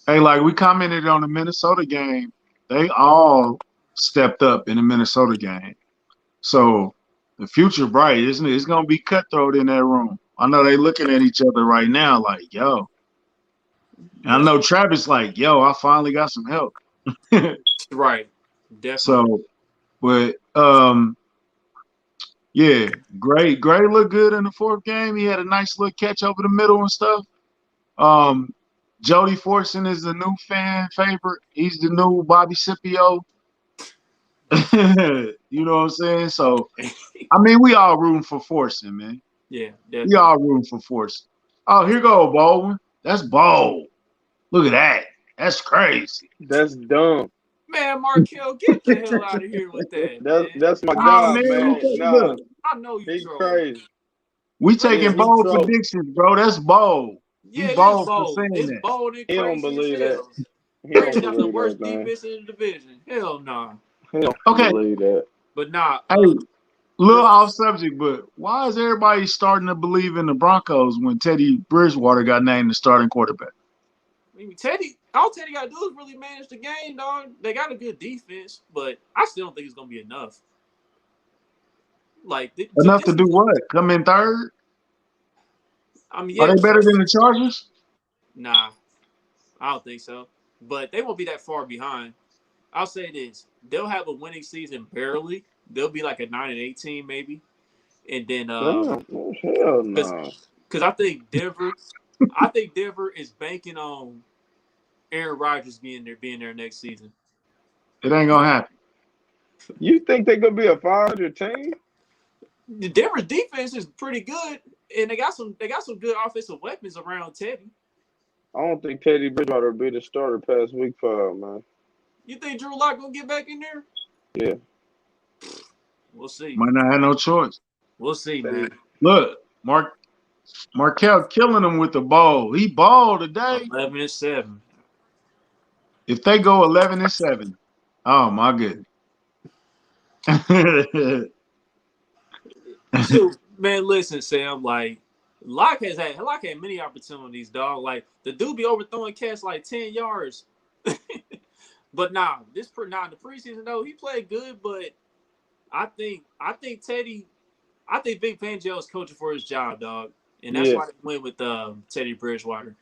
Hey, like we commented on the Minnesota game, they all stepped up in the Minnesota game. So the future bright, isn't it? It's gonna be cutthroat in that room. I know they looking at each other right now, like, yo. And I know Travis, like, yo, I finally got some help. Right. Definitely. So, but yeah, Gray looked good in the 4th game. He had a nice little catch over the middle and stuff. Jody Fortson is the new fan favorite. He's the new Bobby Scipio. You know what I'm saying? So, I mean, we all rooting for Fortson, man. Yeah, definitely. We all rooting for Fortson. Oh, here go Baldwin. That's bold. Look at that. That's crazy. That's dumb. Man, Markel, get the hell out of here with that. That's my guy, man. Nah, I know you crazy. We taking bold predictions, bro. That's bold. Yeah, bold. It's bold and crazy. He don't believe that. He don't got the worst defense in the division. Hell nah. He don't believe that. But nah. Hey, little off subject, but why is everybody starting to believe in the Broncos when Teddy Bridgewater got named the starting quarterback? I mean, all Teddy got to do is really manage the game, dog. They got a good defense, but I still don't think it's going to be enough. Enough to do what? Come in 3rd? I mean, yeah, are they better than the Chargers? Nah, I don't think so. But they won't be that far behind. I'll say this: they'll have a winning season barely. They'll be like a 9-8 team maybe, and then hell no. Because I think Denver is banking on Aaron Rodgers being there next season. It ain't gonna happen. You think they're gonna be a 500 team? The Denver's defense is pretty good, and they got some good offensive weapons around Teddy. I don't think Teddy Bridgewater will be the starter past week 5, man. You think Drew Lock gonna get back in there? Yeah. We'll see. Might not have no choice. We'll see, man. Look, Markel killing him with the ball. He balled today. 11-7. If they go 11-7, oh my goodness. So, man, listen, Sam. Like, Locke had many opportunities, dog. Like, the dude be overthrowing cats like 10 yards. But in the preseason though, he played good. But I think Vic Fangio is coaching for his job, dog, and that's why they went with Teddy Bridgewater.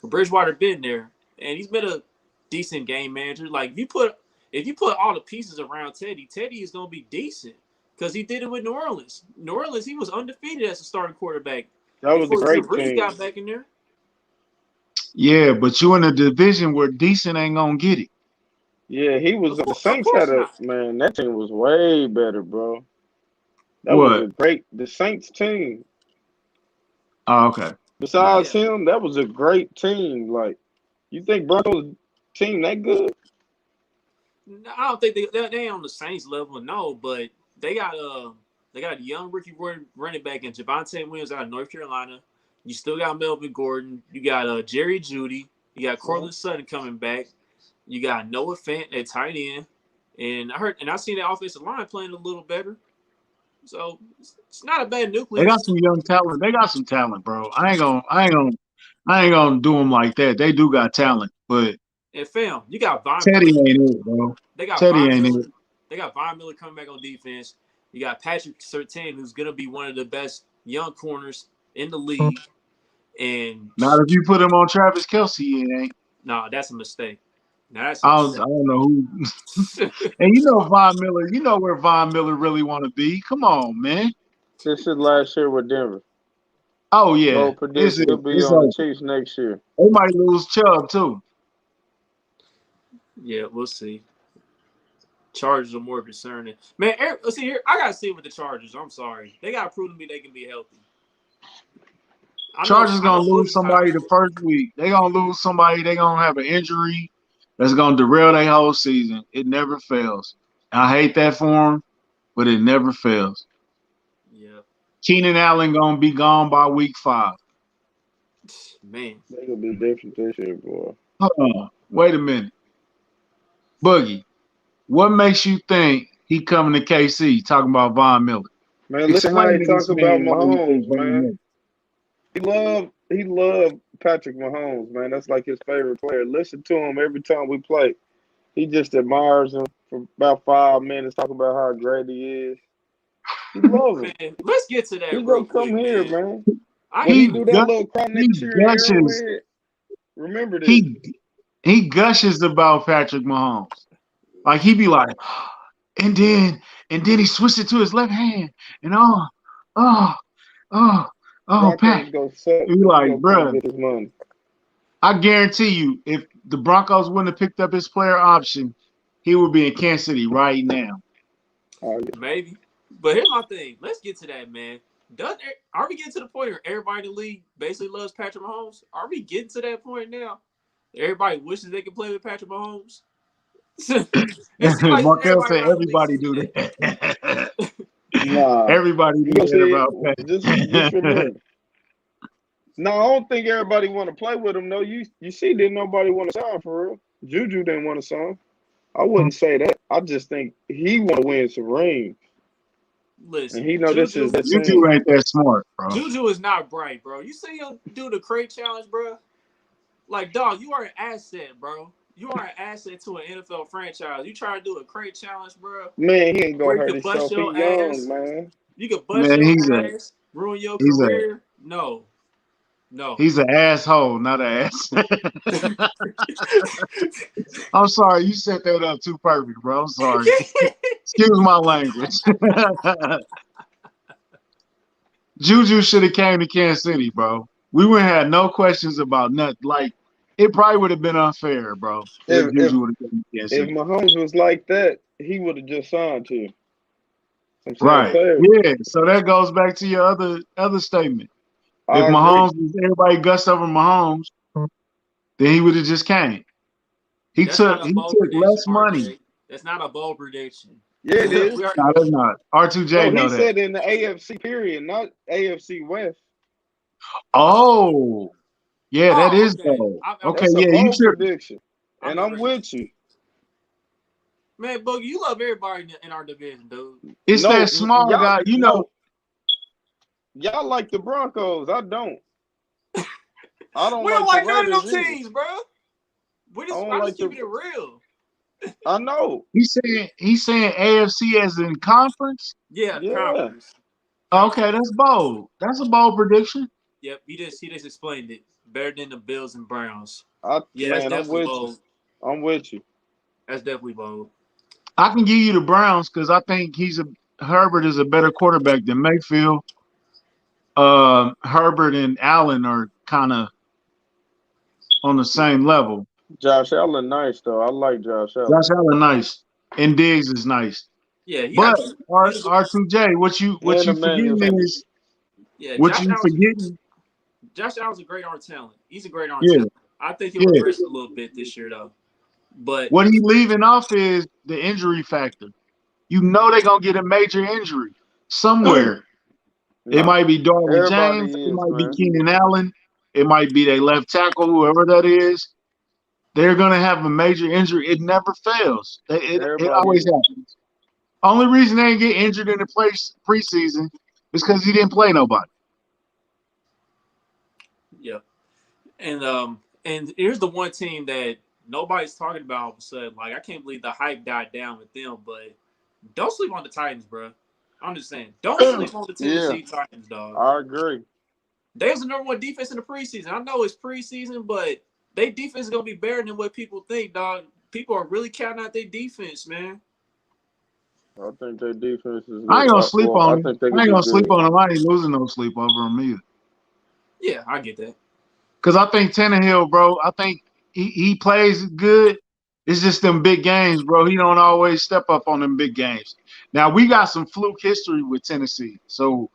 Bridgewater been there, and he's been a decent game manager. Like, if you put all the pieces around Teddy is gonna be decent. because he did it with New Orleans. New Orleans, he was undefeated as a starting quarterback. That was a Before great Drew Brees team. got back in there. Yeah, but you in a division where decent ain't gonna get it. Yeah, he was. The Saints had man. That team was way better, bro. That was a great. The Saints team. Oh, okay. Besides him, that was a great team. Like, you think Broncos team that good? I don't think they ain't on the Saints level, no. But they got a young rookie running back in Javonte Williams out of North Carolina. You still got Melvin Gordon. You got Jerry Jeudy. You got Cortland Sutton coming back. You got Noah Fant at tight end. And I seen the offensive line playing a little better. So it's not a bad nucleus. They got some young talent. They got some talent, bro. I ain't gonna do them like that. They do got talent, but and fam, you got Von Teddy Miller. ain't it, bro. They got Teddy Von ain't Miller. it. They got Von Miller coming back on defense. You got Patrick Surtain, who's gonna be one of the best young corners in the league. And not if you put him on Travis Kelce, it ain't. No, that's a mistake. I don't know who. And you know Von Miller. You know where Von Miller really want to be. Come on, man. This is last year with Denver. Oh yeah, Bold prediction he'll be on the Chiefs next year. They might lose Chubb too. Yeah, we'll see. Chargers are more concerning. Man, let's see here. I gotta see with the Chargers. I'm sorry, they gotta prove to me they can be healthy. Chargers gonna lose somebody the first week. They gonna lose somebody. They gonna have an injury that's gonna derail their whole season. It never fails. I hate that for them, but it never fails. Yeah. Keenan Allen gonna be gone by week 5. Man, they gonna be different this year, boy. Hold on, wait a minute, Boogie. What makes you think he coming to KC talking about Von Miller? Man, listen how he talks about Mahomes, man. He love Patrick Mahomes, man. That's like his favorite player. Listen to him every time we play. He just admires him for about 5 minutes, talking about how great he is. He loves him. Man, let's get to that. He's gonna come here, man. He do that little cry next year in Arrowhead. Remember this. He gushes about Patrick Mahomes. Like he be like, and then he switched it to his left hand, and Pat. He like, bro. I guarantee you, if the Broncos wouldn't have picked up his player option, he would be in Kansas City right now. Maybe. But here's my thing. Let's get to that, man. Are we getting to the point where everybody in the league basically loves Patrick Mahomes? Are we getting to that point now? Everybody wishes they could play with Patrick Mahomes? Markel said everybody do that. Nah. Everybody do that about Patrick. Just remember. No, I don't think everybody want to play with him. No, you see, didn't nobody want to sign for real. Juju didn't want to sign. I wouldn't say that. I just think he want to win some rings. Listen, and he know Juju, this is the Juju ain't that smart, bro. Juju is not bright, bro. You see him do the crate challenge, bro? Like, dog, you are an asset, bro. You are an asset to an NFL franchise. You try to do a crate challenge, bro. Man, he ain't gonna hurt himself. He young, man. You can bust your ass, ruin your career. No. He's an asshole, not an ass. I'm sorry, you set that up too perfect, bro. I'm sorry. Excuse my language. Juju should have came to Kansas City, bro. We would have had no questions about nothing. Like, it probably would have been unfair, bro. If Juju would have came to Kansas City. If Mahomes was like that, he would have just signed to him. Right. Yeah. So that goes back to your other statement. If Mahomes, everybody gussed over Mahomes, then he would have just came. He took less money. That's not a bold prediction. Yeah, it is. No, that's not. R2J know that. He said in the AFC period, not AFC West. Oh, yeah, that is bold. Okay, yeah, you should. Prediction. And I'm with you. Man, Boogie, you love everybody in our division, dude. It's that small guy, you know. Y'all like the Broncos. I don't. I don't. We don't like none of them teams, bro. I'm just keeping it real. I know. He's saying AFC as in conference. Yeah. Conference. Okay, that's bold. That's a bold prediction. Yep, he just explained it better than the Bills and Browns. That's definitely bold. I'm with you. That's definitely bold. I can give you the Browns because I think he's Herbert is a better quarterback than Mayfield. Herbert and Allen are kind of on the same level. Josh Allen nice though. I like Josh Allen. Josh Allen nice, and Diggs is nice. Yeah, But R2J, what you And forgetting Emmanuel. is yeah. what you forgetting. Josh Allen's a great arm talent. He's a great arm Yeah, talent. I think he'll regress a little bit this year though. But what he leaving off is the injury factor. You know they're gonna get a major injury somewhere. It might be Darwin James, it might be Keenan Allen, it might be their left tackle, whoever that is. They're gonna have a major injury. It never fails. It always happens. Only reason they didn't get injured in the preseason is because he didn't play nobody. Yeah. And here's the one team that nobody's talking about all of a sudden. Like, I can't believe the hype died down with them, but don't sleep on the Titans, bro. I'm just saying, don't sleep on the Tennessee Titans, dog. I agree. There's the number one defense in the preseason. I know it's preseason, but their defense is gonna be better than what people think, dog. People are really counting out their defense, man. I think their defense is. I ain't gonna sleep on them. I ain't gonna sleep on them. I ain't losing no sleep over them either. Yeah, I get that. Because I think Tannehill, bro, I think he plays good. It's just them big games, bro. He don't always step up on them big games. Now, we got some fluke history with Tennessee. So,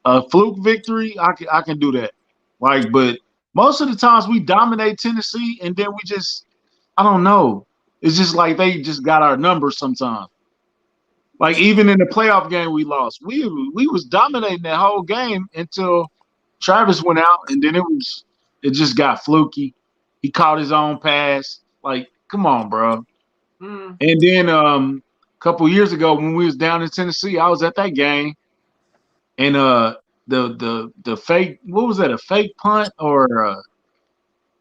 a fluke victory, I can do that. Like, but most of the times we dominate Tennessee, and then we just, I don't know. It's just like they just got our numbers sometimes. Like, even in the playoff game we lost, we was dominating that whole game until Travis went out, and then it just got fluky. He caught his own pass. Like, come on, bro. And then a couple years ago when we was down in Tennessee, I was at that game, and the fake, what was that? A fake punt or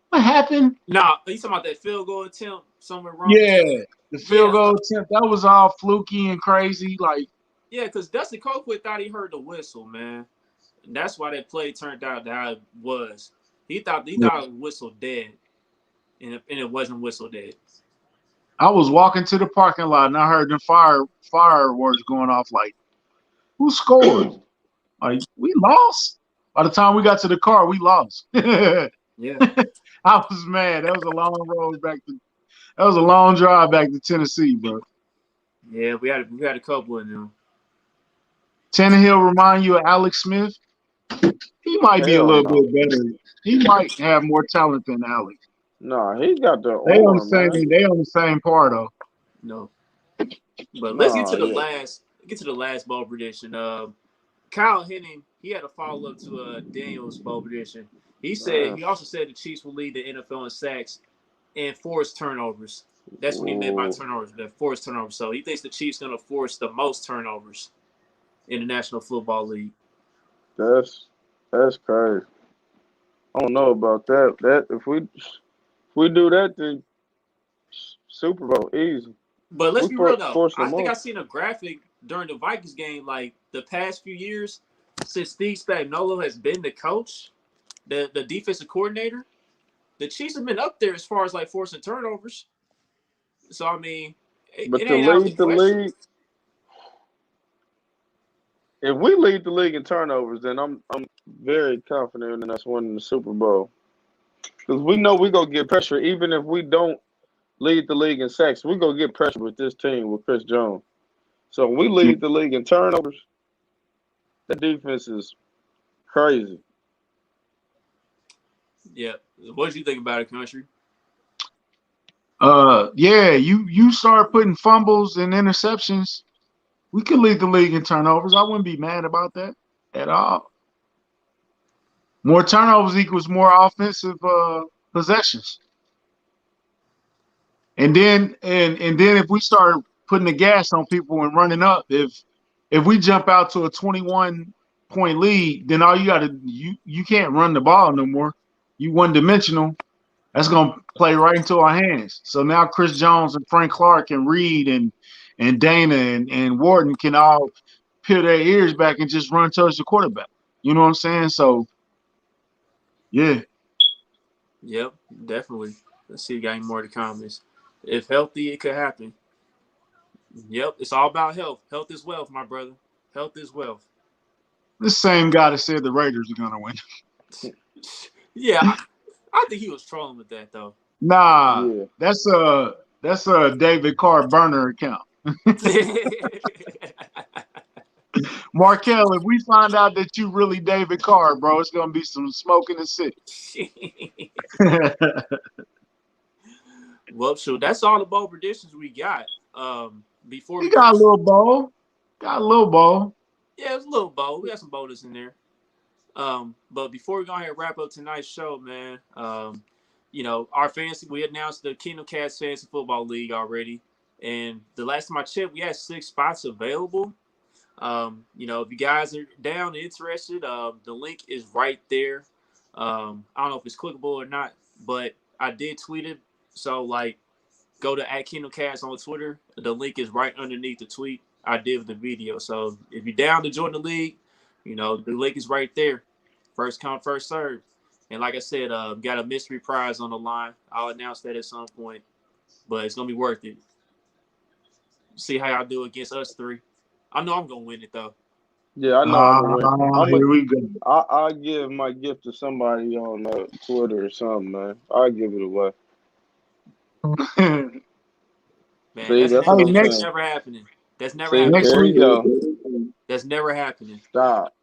what happened? Nah, you talking about that field goal attempt somewhere wrong? Yeah, the field goal attempt, that was all fluky and crazy. Like, yeah, because Dusty Colquitt thought he heard the whistle, man. And that's why that play turned out how it was. He thought it was whistle dead, and it wasn't whistle dead. I was walking to the parking lot and I heard the fireworks going off. Like, who scored? Like, we lost. By the time we got to the car, we lost. Yeah, I was mad. That was a long road back to. That was a long drive back to Tennessee, bro. Yeah, we had a couple of them. Tannehill remind you of Alex Smith? He might be a little bit better. He might have more talent than Alex. No, he got the They arm, on the same par though. No, but let's get to the last bowl prediction. Kyle Henning, he had a follow up to Daniel's bowl prediction. He also said the Chiefs will lead the NFL in sacks and forced turnovers. That's what he meant by turnovers, the forced turnovers. So he thinks the Chiefs going to force the most turnovers in the National Football League. That's crazy. I don't know about that. That if we do that, then Super Bowl easy. But let's be real though. I think I seen a graphic during the Vikings game, like the past few years since Steve Spagnuolo has been the coach, the defensive coordinator. The Chiefs have been up there as far as like forcing turnovers. So I mean, but to lead the league, if we lead the league in turnovers, then I'm very confident in us winning the Super Bowl. Because we know we're gonna get pressure, even if we don't lead the league in sacks. We're gonna get pressure with this team with Chris Jones. So when we lead the league in turnovers, the defense is crazy. Yeah. What did you think about it, Country? Yeah, you start putting fumbles and interceptions. We could lead the league in turnovers. I wouldn't be mad about that at all. More turnovers equals more offensive possessions. And then if we start putting the gas on people and running up, if we jump out to a 21-point lead, then all you can't run the ball no more. You one-dimensional. That's gonna play right into our hands. So now Chris Jones and Frank Clark and Reed and Dana and Warden can all peel their ears back and just run towards the quarterback. You know what I'm saying? So yeah. Yep, definitely. Let's see, got any more to comments. If healthy, it could happen. Yep, it's all about health. Health is wealth, my brother. Health is wealth. The same guy that said the Raiders are gonna win. Yeah, I think he was trolling with that though. Nah, Yeah. that's a David Carr burner account. Markel, if we find out that you really David Carr, bro, it's gonna be some smoke in the city. Well, shoot, that's all the bowl predictions we got. Before He we go, got a little bowl. Got a little bowl. yeah, it's a little bowl. We got some bonus in there. But before we go ahead and wrap up tonight's show, man, our fantasy, we announced the Kingdom Cast Fantasy Football League already. And the last time I checked, we had 6 spots available. If you guys are down and interested, the link is right there. I don't know if it's clickable or not, but I did tweet it. So, go to @KingdomCast on Twitter. The link is right underneath the tweet I did with the video. So, if you're down to join the league, the link is right there. First come, first serve. And like I said, got a mystery prize on the line. I'll announce that at some point, but it's going to be worth it. See how y'all do against us 3. I know I'm going to win it, though. Yeah, I know I'm gonna win. Here we go. I'll give my gift to somebody on Twitter or something, man. I'll give it away. Man, See, that's never happening. That's never happening. There you go. That's never happening. Stop.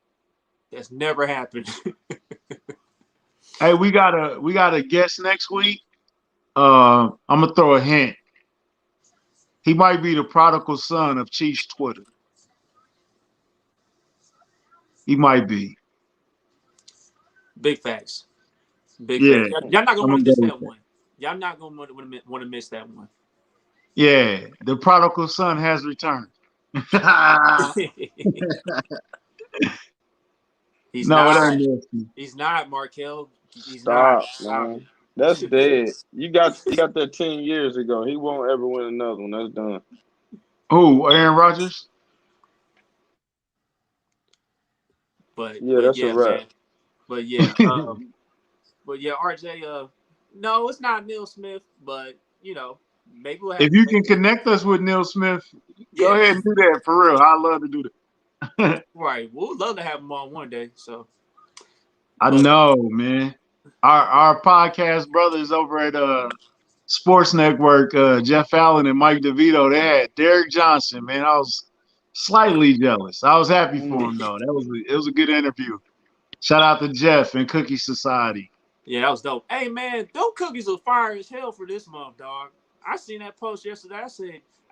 That's never happened. Hey, we got a guest next week. I'm gonna throw a hint. He might be the prodigal son of Chief's Twitter. He might be. Big facts. Big Yeah. facts. Y'all not gonna want to miss that one. Y'all not gonna want to miss that one. Yeah, the prodigal son has returned. He's not, Stop, Markel. He's man. not. That's dead. You got that 10 years ago. He won't ever win another one. That's done. Who? Aaron Rodgers? But that's a wrap. Man. But RJ. No, it's not Neil Smith. But maybe we'll have. If you can connect us with Neil Smith, go ahead and do that for real. I love to do that. Right, we'd love to have him on one day. So I know, man. Our podcast brothers over at Sports Network, Jeff Allen and Mike DeVito, they had Derek Johnson. Man, I was slightly jealous. I was happy for him though. It was a good interview. Shout out to Jeff and Cookie Society. Yeah, that was dope. Hey man, those cookies are fire as hell for this month, dog. I seen that post yesterday.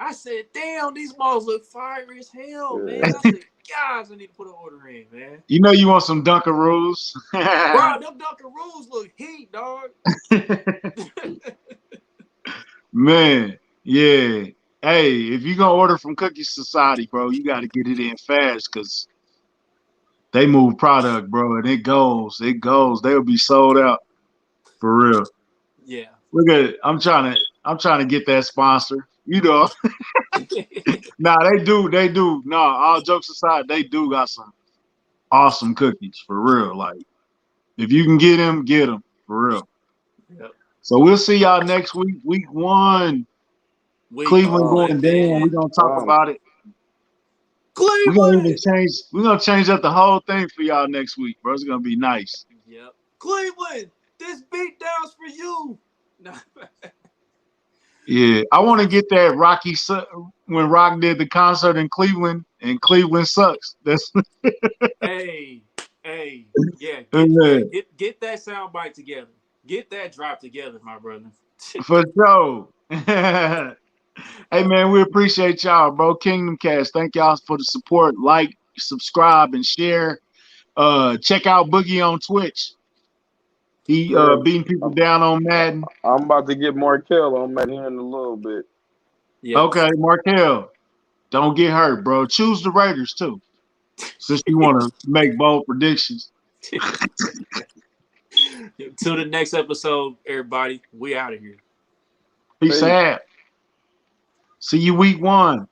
I said, damn, these malls look fire as hell, man. I said, guys, I need to put an order in, man. You know you want some Dunkaroos. Bro, them Dunkaroos look heat, dog. Man, yeah. Hey, if you're going to order from Cookie Society, bro, you got to get it in fast because they move product, bro, and it goes. They'll be sold out for real. Yeah. Look at it. I'm trying to get that sponsor. Nah, they do. No, all jokes aside, they do got some awesome cookies for real. Like, if you can get them for real. Yep. So we'll see y'all next week. Week 1. Cleveland going down. We're gonna talk about it. Cleveland. We're gonna change up the whole thing for y'all next week, bro. It's gonna be nice. Yep. Cleveland, this beatdown's for you. Yeah, I want to get that Rocky when Rock did the concert in Cleveland, and Cleveland sucks. That's Hey, yeah. Get that soundbite together. Get that drop together, my brother. For sure. Hey man, we appreciate y'all, bro. Kingdom Cast, thank y'all for the support. Like, subscribe, and share. Check out Boogie on Twitch. He beating people down on Madden. I'm about to get Markel on Madden here in a little bit. Yes. Okay, Markel, don't get hurt, bro. Choose the Raiders too, since you want to make bold predictions. Till the next episode, everybody. We out of here. Peace out. See you week 1.